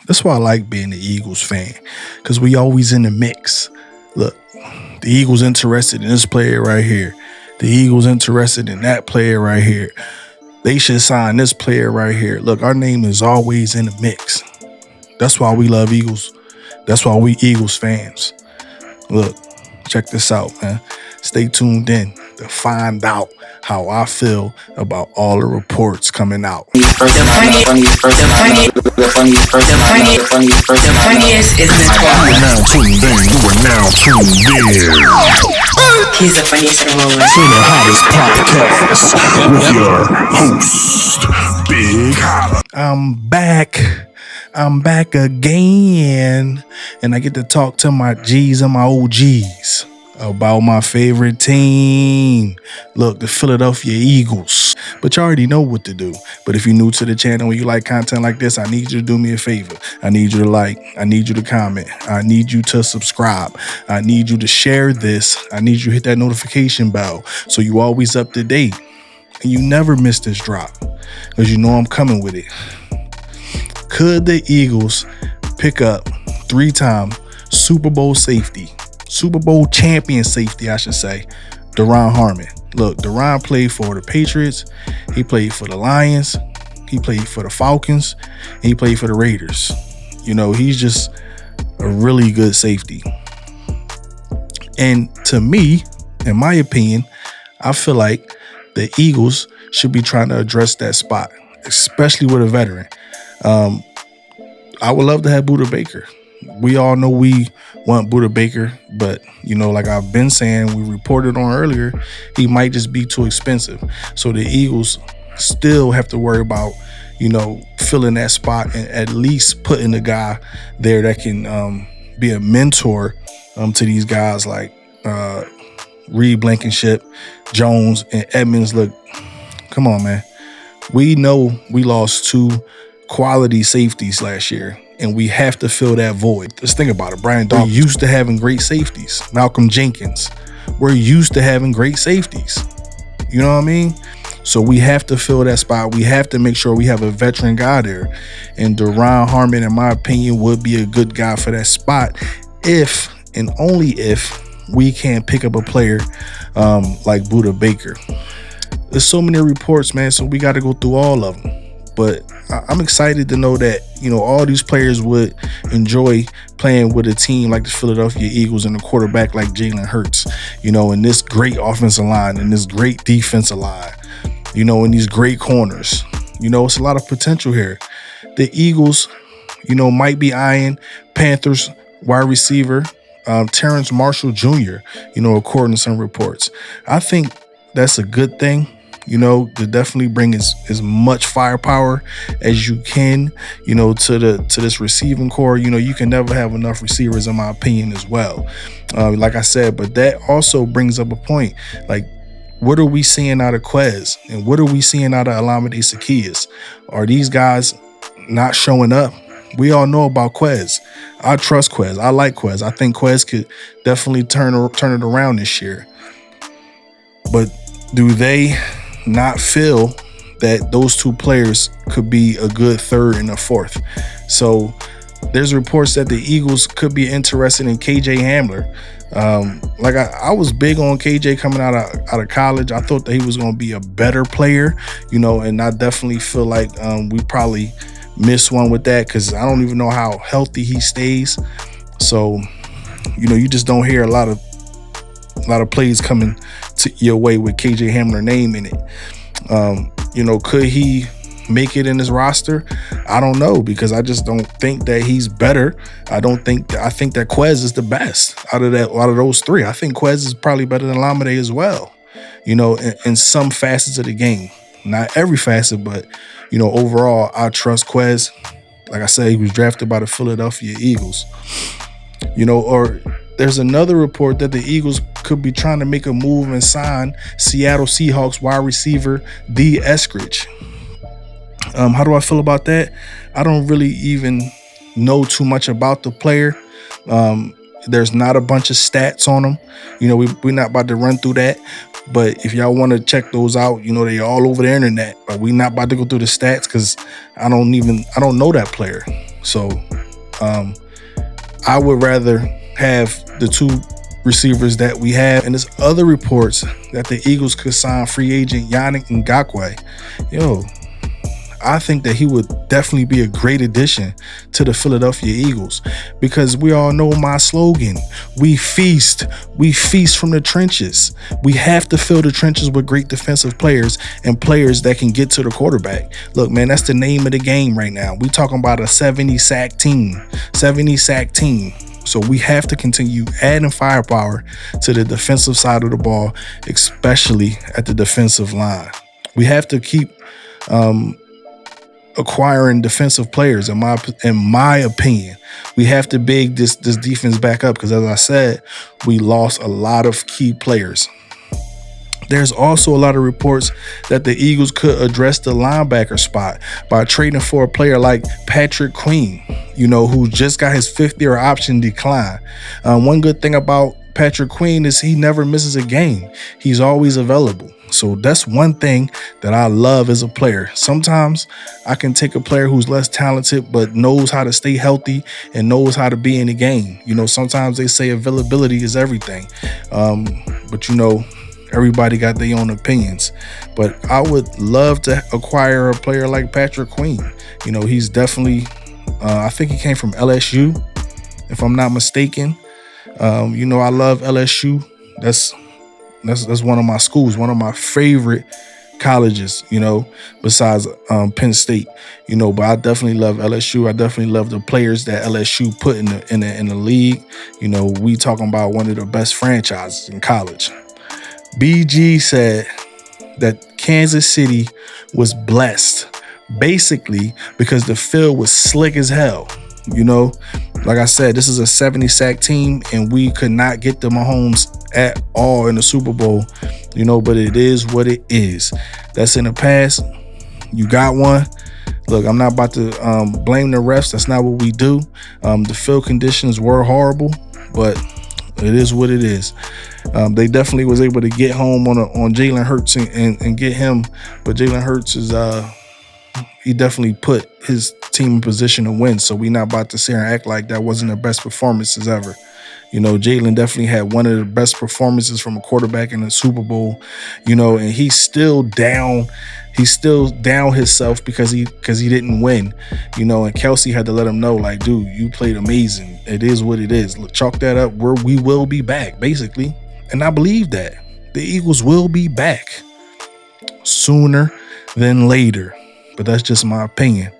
That's why I like being the Eagles fan, because we always in the mix. Look, the Eagles interested in this player right here. The Eagles interested in that player right here. They should sign this player right here. Look, our name is always in the mix. That's why we love Eagles. That's why we Eagles fans. Look, check this out, man. Stay tuned in to find out how I feel about all the reports coming out. The funniest is this one. You are now tuned in. He's the funniest in the world. To the hottest podcast with your host, Big Holla. I'm back again, and I get to talk to my G's and my OGs about my favorite team. Look, the Philadelphia Eagles. But you already know what to do. But if you're new to the channel and you like content like this, I need you to do me a favor. I need you to like. I need you to comment. I need you to subscribe. I need you to share this. I need you to hit that notification bell so you always up to date and you never miss this drop, because you know I'm coming with it. Could the Eagles pick up 3-time Super Bowl champion safety, I should say, Duron Harmon? Look, Duron played for the Patriots. He played for the Lions. He played for the Falcons. And he played for the Raiders. You know, he's just a really good safety. And to me, in my opinion, I feel like the Eagles should be trying to address that spot, especially with a veteran. I would love to have Buda Baker. We all know we want Buda Baker, but, you know, like I've been saying, we reported on earlier, he might just be too expensive. So the Eagles still have to worry about, you know, filling that spot and at least putting a guy there that can be a mentor to these guys like Reed Blankenship, Jones, and Edmonds. Look, come on, man. We know we lost 2 quality safeties last year, and we have to fill that void. Let's think about it. Brian Dawkins, we're used to having great safeties. Malcolm Jenkins, we're used to having great safeties. You know what I mean? So we have to fill that spot. We have to make sure we have a veteran guy there. And Duron Harmon, in my opinion, would be a good guy for that spot if and only if we can pick up a player like Buda Baker. There's so many reports, man, so we got to go through all of them. But I'm excited to know that, you know, all these players would enjoy playing with a team like the Philadelphia Eagles and a quarterback like Jalen Hurts, you know, and this great offensive line and this great defensive line, you know, and these great corners. You know, it's a lot of potential here. The Eagles, you know, might be eyeing Panthers wide receiver Terrence Marshall Jr., you know, according to some reports. I think that's a good thing. You know, to definitely bring as much firepower as you can, you know, to this receiving core. You know, you can never have enough receivers, in my opinion, as well. Like I said, but that also brings up a point. Like, what are we seeing out of Quez? And what are we seeing out of Alameda Zaccheaus? Are these guys not showing up? We all know about Quez. I trust Quez. I like Quez. I think Quez could definitely turn it around this year. But do they not feel that those 2 players could be a good 3rd and a 4th? So there's reports that the Eagles could be interested in KJ Hamler. Like I was big on KJ coming out of college. I thought that he was going to be a better player, you know, and I definitely feel like we probably missed one with that, because I don't even know how healthy he stays. So, you know, you just don't hear a lot of plays coming to your way with KJ Hamler name in it. You know, could he make it in his roster? I don't know, because I just don't think that he's better. I think that Quez is the best out of those 3. I think Quez is probably better than Lamade as well, you know, in some facets of the game. Not every facet, but, you know, overall, I trust Quez. Like I said, he was drafted by the Philadelphia Eagles. You know, or there's another report that the Eagles could be trying to make a move and sign Seattle Seahawks wide receiver D. Eskridge. How do I feel about that? I don't really even know too much about the player. There's not a bunch of stats on him. You know, we're not about to run through that. But if y'all want to check those out, you know, they're all over the internet. But we're not about to go through the stats, because I don't know that player. So I would rather have the two receivers that we have. And there's other reports that the Eagles could sign free agent Yannick Ngakoue. Yo, I think that he would definitely be a great addition to the Philadelphia Eagles, because we all know my slogan: we feast from the trenches. We have to fill the trenches with great defensive players and players that can get to the quarterback. Look, man, that's the name of the game right now. We talking about a 70 sack team. So we have to continue adding firepower to the defensive side of the ball, especially at the defensive line. We have to keep acquiring defensive players. In my opinion, we have to big this defense back up, because as I said, we lost a lot of key players. There's also a lot of reports that the Eagles could address the linebacker spot by trading for a player like Patrick Queen, who just got his 5th-year option decline. One good thing about Patrick Queen is he never misses a game. He's always available. So that's one thing that I love as a player. Sometimes I can take a player who's less talented but knows how to stay healthy and knows how to be in the game. Sometimes they say availability is everything. But everybody got their own opinions. But I would love to acquire a player like Patrick Queen. He's definitely, I think he came from LSU, if I'm not mistaken. I love LSU. That's one of my schools, one of my favorite colleges, besides Penn State, but I definitely love LSU. I definitely love the players that LSU put in the league. We talking about one of the best franchises in college. BG said that Kansas City was blessed basically because the field was slick as hell. Like I said, this is a 70 sack team and we could not get the Mahomes at all in the Super Bowl, but it is what it is. That's in the past. You got one. Look, I'm not about to blame the refs. That's not what we do. The field conditions were horrible, but it is what it is. They definitely was able to get home on Jalen Hurts and get him, but Jalen Hurts is he definitely put his team in position to win. So we not about to sit here and act like that wasn't the best performances ever. Jalen definitely had one of the best performances from a quarterback in the Super Bowl, and he's still down. He's still down himself because he didn't win, and Kelsey had to let him know, like, dude, you played amazing. It is what it is. Chalk that up. We will be back, basically. And I believe that the Eagles will be back sooner than later. But that's just my opinion.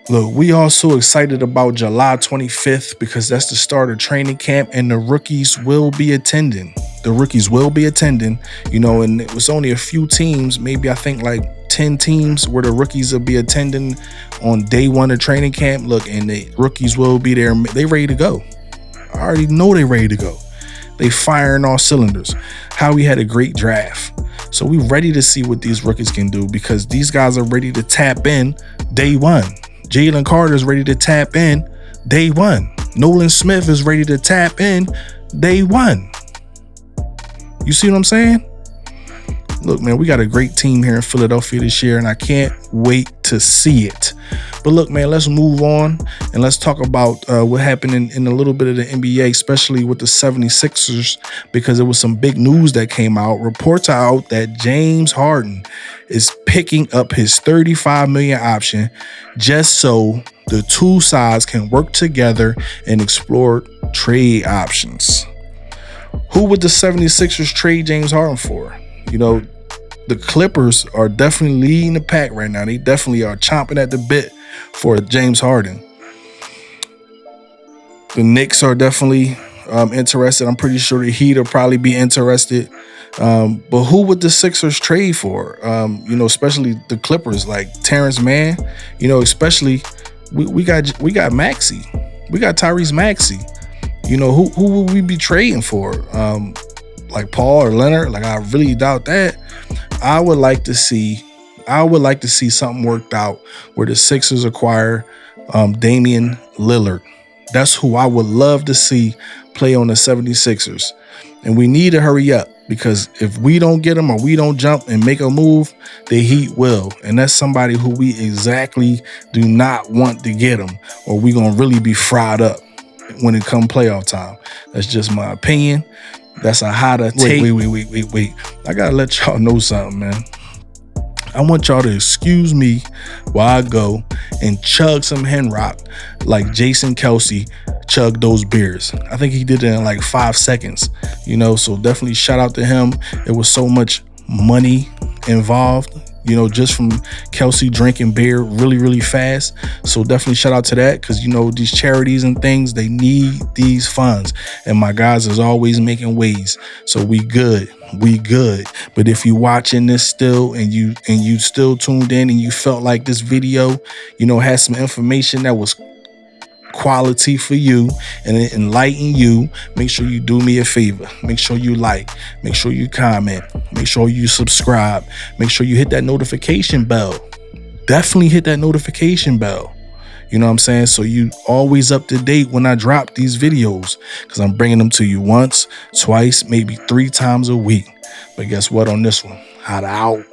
Look, we are so excited about July 25th because that's the start of training camp and the rookies will be attending. And it was only a few teams, maybe I think like 10 teams where the rookies will be attending on day one of training camp. Look, and the rookies will be there. They ready to go. I already know they ready to go. They firing all cylinders. Howie had a great draft. So we ready to see what these rookies can do because these guys are ready to tap in day one. Jalen Carter's ready to tap in day one. Nolan Smith is ready to tap in day one. You see what I'm saying? Look, man, we got a great team here in Philadelphia this year, and I can't wait to see it. But look, man, let's move on and let's talk about what happened in a little bit of the NBA, especially with the 76ers, because there was some big news that came out. Reports are out that James Harden is picking up his $35 million option just so the two sides can work together and explore trade options. Who would the 76ers trade James Harden for? The Clippers are definitely leading the pack right now. They definitely are chomping at the bit for James Harden. The Knicks are definitely interested. I'm pretty sure the Heat will probably be interested. But who would the Sixers trade for? Especially the Clippers, like Terrence Mann. Especially we got Maxey. We got Tyrese Maxey. Who would we be trading for? Like Paul or Leonard? Like, I really doubt that. I would like to see something worked out where the Sixers acquire Damian Lillard. That's who I would love to see play on the 76ers. And we need to hurry up Because if we don't get them or we don't jump and make a move, the Heat will. And that's somebody who we exactly do not want to get them, or we going to really be fried up when it come playoff time. That's just my opinion. That's a hotter take. Wait. I got to let y'all know something, man. I want y'all to excuse me while I go and chug some Henrock like Jason Kelsey chugged those beers. I think he did it in like 5 seconds, you know, so definitely shout out to him. There was so much money involved, you know, just from Kelsey drinking beer really, really fast. So definitely shout out to that, because, you know, these charities and things, they need these funds. And my guys is always making ways. So we good. But if you watching this still and you still tuned in and you felt like this video, you know, had some information that was quality for you and it enlightened you, make sure you do me a favor. Make sure you like, make sure you comment, make sure you subscribe, make sure you hit that notification bell. Definitely hit that notification bell. You know what I'm saying? So you always up to date when I drop these videos, because I'm bringing them to you once, twice, maybe 3 times a week. But guess what on this one? Hot out.